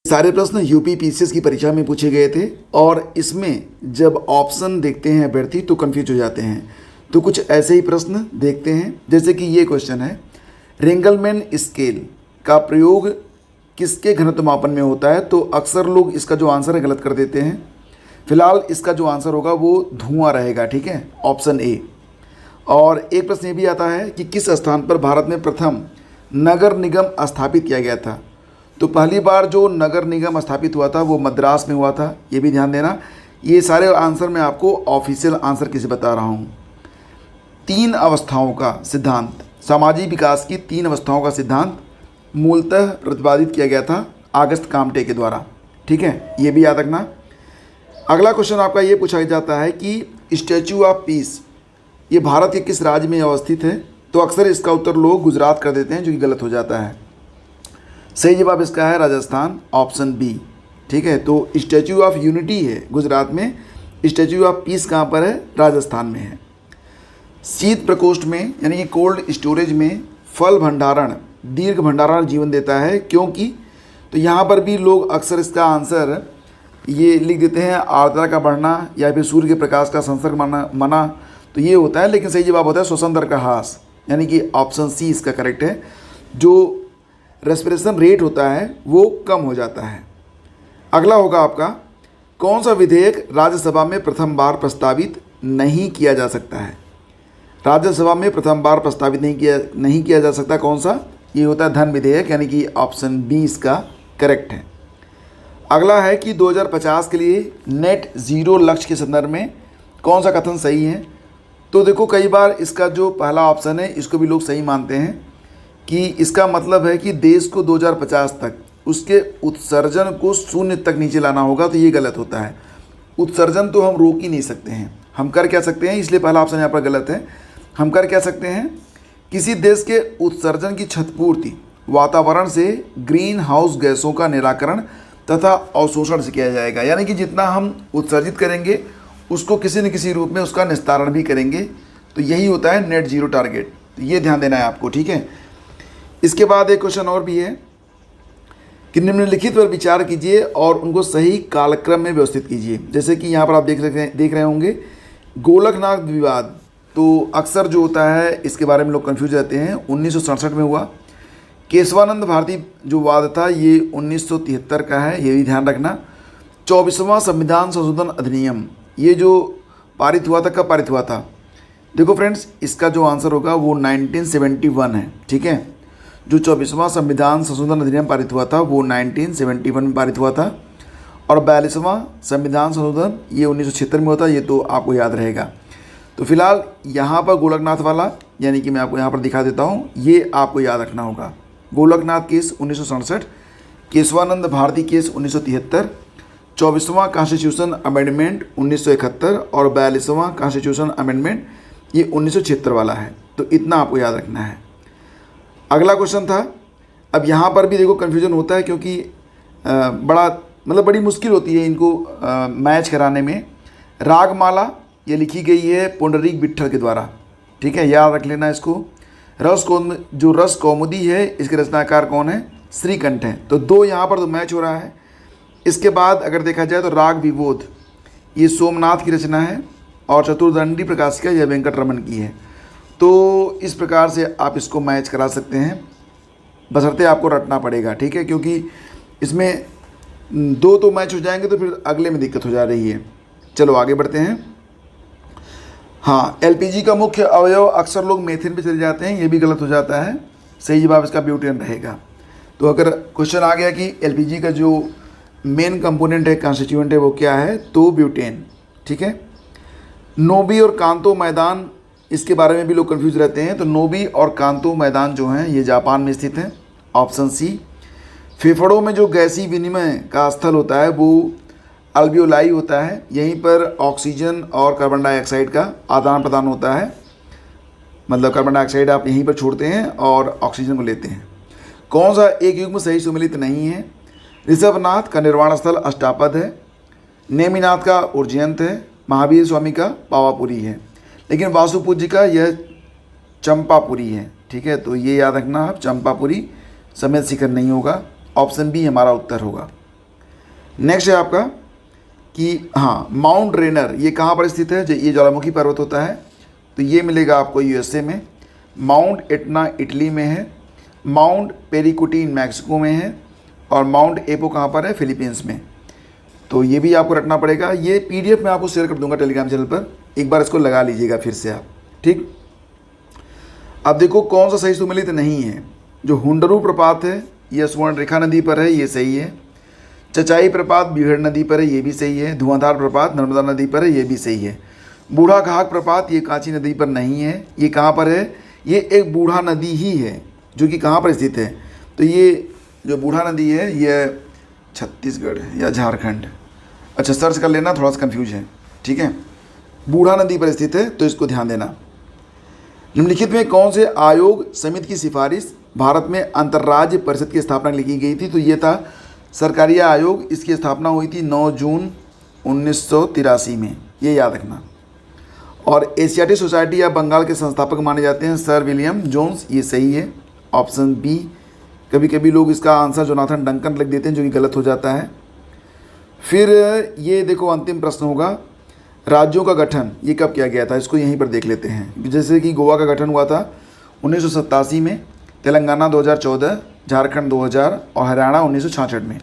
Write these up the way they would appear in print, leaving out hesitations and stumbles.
सारे प्रश्न UP PCS की परीक्षा में पूछे गए थे और इसमें जब ऑप्शन देखते हैं अभ्यर्थी तो कंफ्यूज हो जाते हैं। तो कुछ ऐसे ही प्रश्न देखते हैं, जैसे कि ये क्वेश्चन है, रिंगलमैन स्केल का प्रयोग किसके घनत्व मापन में होता है? तो अक्सर लोग इसका जो आंसर है गलत कर देते हैं। फिलहाल इसका जो आंसर होगा वो धुआं रहेगा, ठीक है, ऑप्शन ए। और एक प्रश्न ये भी आता है कि किस स्थान पर भारत में प्रथम नगर निगम स्थापित किया गया था? तो पहली बार जो नगर निगम स्थापित हुआ था वो मद्रास में हुआ था, ये भी ध्यान देना। ये सारे आंसर मैं आपको ऑफिशियल आंसर किसे बता रहा हूँ। 3 अवस्थाओं का सिद्धांत, सामाजिक विकास की 3 अवस्थाओं का सिद्धांत मूलतः प्रतिपादित किया गया था ऑगस्ट काम्टे के द्वारा, ठीक है, ये भी याद रखना। अगला क्वेश्चन आपका ये पूछा जाता है कि स्टैचू ऑफ पीस ये भारत के किस राज्य में अवस्थित है? तो अक्सर इसका उत्तर लोग गुजरात कर देते हैं, जो कि गलत हो जाता है। सही जवाब इसका है राजस्थान, ऑप्शन बी, ठीक है। तो स्टैचू ऑफ यूनिटी है गुजरात में, स्टैचू ऑफ पीस कहाँ पर है? राजस्थान में है। शीत प्रकोष्ठ में यानी कि कोल्ड स्टोरेज में फल भंडारण दीर्घ भंडारण जीवन देता है, क्योंकि तो यहाँ पर भी लोग अक्सर इसका आंसर ये लिख देते हैं आर्द्रता का बढ़ना या फिर सूर्य के प्रकाश का संसर्ग मना, तो ये होता है, लेकिन सही जवाब होता है श्वसन दर का ह्रास, यानी कि ऑप्शन सी इसका करेक्ट है। जो रेस्पिरेशन रेट होता है वो कम हो जाता है। अगला होगा आपका, कौन सा विधेयक राज्यसभा में प्रथम बार प्रस्तावित नहीं किया जा सकता है? राज्यसभा में प्रथम बार प्रस्तावित नहीं किया जा सकता, कौन सा? ये होता है धन विधेयक, यानी कि ऑप्शन बी इसका करेक्ट है। अगला है कि 2050 के लिए नेट ज़ीरो लक्ष्य के संदर्भ में कौन सा कथन सही है? तो देखो, कई बार इसका जो पहला ऑप्शन है इसको भी लोग सही मानते हैं कि इसका मतलब है कि देश को 2050 तक उसके उत्सर्जन को 0 तक नीचे लाना होगा, तो ये गलत होता है। उत्सर्जन तो हम रोक ही नहीं सकते हैं, हम कर क्या सकते हैं, इसलिए पहला ऑप्शन यहाँ पर गलत है। हम कर क्या सकते हैं, किसी देश के उत्सर्जन की क्षतिपूर्ति वातावरण से ग्रीन हाउस गैसों का निराकरण तथा अवशोषण से किया जाएगा, यानी कि जितना हम उत्सर्जित करेंगे उसको किसी न किसी रूप में उसका निस्तारण भी करेंगे, तो यही होता है नेट जीरो टारगेट। तो ये ध्यान देना है आपको, ठीक है। इसके बाद एक क्वेश्चन और भी है कि निम्नलिखित पर विचार कीजिए और उनको सही कालक्रम में व्यवस्थित कीजिए। जैसे कि यहाँ पर आप देख रहे होंगे गोलकनाथ विवाद, तो अक्सर जो होता है इसके बारे में लोग कन्फ्यूज रहते हैं। 1967 में हुआ। केशवानंद भारती जो वाद था ये 1973 का है, ये भी ध्यान रखना। 24वां संविधान संशोधन अधिनियम ये जो पारित हुआ था, कब पारित हुआ था? देखो फ्रेंड्स, इसका जो आंसर होगा वो 1971 है, ठीक है। जो 24वां संविधान संशोधन अधिनियम पारित हुआ था वो 1971 में पारित हुआ था, और 42वां संविधान संशोधन ये 1976 में हुआ था, ये तो आपको याद रहेगा। तो फिलहाल यहाँ पर गोलकनाथ वाला, यानी कि मैं आपको यहाँ पर दिखा देता हूँ, ये आपको याद रखना होगा। गोलकनाथ केस 1967, केशवानंद भारती केस 1973, 24वां कॉन्स्टिट्यूशन अमेंडमेंट 1971 और 42वां कॉन्स्टिट्यूशन अमेंडमेंट ये 1976 वाला है। तो इतना आपको याद रखना है। अगला क्वेश्चन था, अब यहाँ पर भी देखो कन्फ्यूजन होता है, क्योंकि बड़ी मुश्किल होती है इनको मैच कराने में। रागमाला ये लिखी गई है पुंडरीक विट्ठल के द्वारा, ठीक है, याद रख लेना इसको। रस कौमुदी है, इसके रचनाकार कौन है? श्रीकंठ हैं। तो 2 यहाँ पर तो मैच हो रहा है। इसके बाद अगर देखा जाए तो राग विबोध ये सोमनाथ की रचना है, और चतुर्दंडी प्रकाशिका यह वेंकटरमन की है। तो इस प्रकार से आप इसको मैच करा सकते हैं, बशर्ते आपको रटना पड़ेगा, ठीक है, क्योंकि इसमें 2 तो मैच हो जाएंगे तो फिर अगले में दिक्कत हो जा रही है। चलो आगे बढ़ते हैं। हाँ, एलपीजी का मुख्य अवयव अक्सर लोग मेथिन पे चले जाते हैं, ये भी गलत हो जाता है। सही जवाब इसका ब्यूटेन रहेगा। तो अगर क्वेश्चन आ गया कि एलपीजी का जो मेन कंपोनेंट है, कॉन्स्टिट्यूएंट है, वो क्या है, तो ब्यूटेन, ठीक है। नोबी और कांतो मैदान, इसके बारे में भी लोग कंफ्यूज रहते हैं। तो नोबी और कांतो मैदान जो हैं ये जापान में स्थित हैं, ऑप्शन सी। फेफड़ों में जो गैसीय विनिमय का स्थल होता है वो अल्वियोलाई होता है, यहीं पर ऑक्सीजन और कार्बन डाइऑक्साइड का आदान प्रदान होता है, मतलब कार्बन डाइऑक्साइड आप यहीं पर छोड़ते हैं और ऑक्सीजन को लेते हैं। कौन सा एक युग्म सही सुमेलित नहीं है? ऋषभनाथ का निर्वाण स्थल अष्टापद है, नेमिनाथ का उज्जैन है, महावीर स्वामी का पावापुरी है, लेकिन वासुपूज्य का यह चंपापुरी है, ठीक है। तो ये याद रखना आप, चंपापुरी समेत शिखर नहीं होगा, ऑप्शन बी हमारा उत्तर होगा। नेक्स्ट है आपका कि हाँ, माउंट रेनर ये कहाँ पर स्थित है? ये ज्वालामुखी पर्वत होता है, तो ये मिलेगा आपको यूएसए में। माउंट एटना इटली में है, माउंट पेरिकुटीन मैक्सिको में है, और माउंट एपो कहाँ पर है? फिलीपींस में। तो ये भी आपको रटना पड़ेगा। ये पीडीएफ मैं आपको शेयर कर दूंगा टेलीग्राम चैनल पर, एक बार इसको लगा लीजिएगा फिर से आप, ठीक। अब देखो कौन सा सही सुमेलित नहीं है। जो हुंडरू प्रपात है यह सुवर्णरेखा नदी पर है, ये सही है। चचाई प्रपात बीहड़ नदी पर है, ये भी सही है। धुआंधार प्रपात नर्मदा नदी पर है, ये भी सही है। बूढ़ा घाघ प्रपात ये कांची नदी पर नहीं है। ये कहाँ पर है? ये एक बूढ़ा नदी ही है जो कि कहाँ पर स्थित है? तो ये जो बूढ़ा नदी है ये छत्तीसगढ़ या झारखंड, अच्छा सर्च कर लेना, थोड़ा सा कन्फ्यूज है, ठीक है। बूढ़ा नदी पर स्थित है, तो इसको ध्यान देना। निम्नलिखित में कौन से आयोग समिति की सिफारिश भारत में अंतर्राज्य परिषद की स्थापना के लिए की गई थी? तो ये था सरकारी आयोग। इसकी स्थापना हुई थी 9 जून 1983 में, ये याद रखना। और एशियाटिक सोसाइटी या बंगाल के संस्थापक माने जाते हैं सर विलियम जोन्स, ये सही है, ऑप्शन बी। कभी कभी लोग इसका आंसर जोनाथन डंकन लिख देते हैं, जो कि गलत हो जाता है। फिर ये देखो अंतिम प्रश्न होगा, राज्यों का गठन ये कब किया गया था? इसको यहीं पर देख लेते हैं। जैसे कि गोवा का गठन हुआ था 1987 में, तेलंगाना 2014, झारखंड 2000 और हरियाणा 1966 में।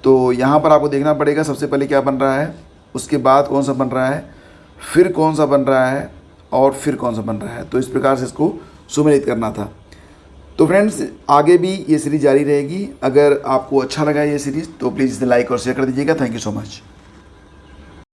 तो यहाँ पर आपको देखना पड़ेगा सबसे पहले क्या बन रहा है, उसके बाद कौन सा बन रहा है, फिर कौन सा बन रहा है, और फिर कौन सा बन रहा है। तो इस प्रकार से इसको सुमेलित करना था। तो फ्रेंड्स आगे भी ये सीरीज़ जारी रहेगी। अगर आपको अच्छा लगा ये सीरीज़ तो प्लीज़ इसे लाइक और शेयर कर दीजिएगा। Thank you so much.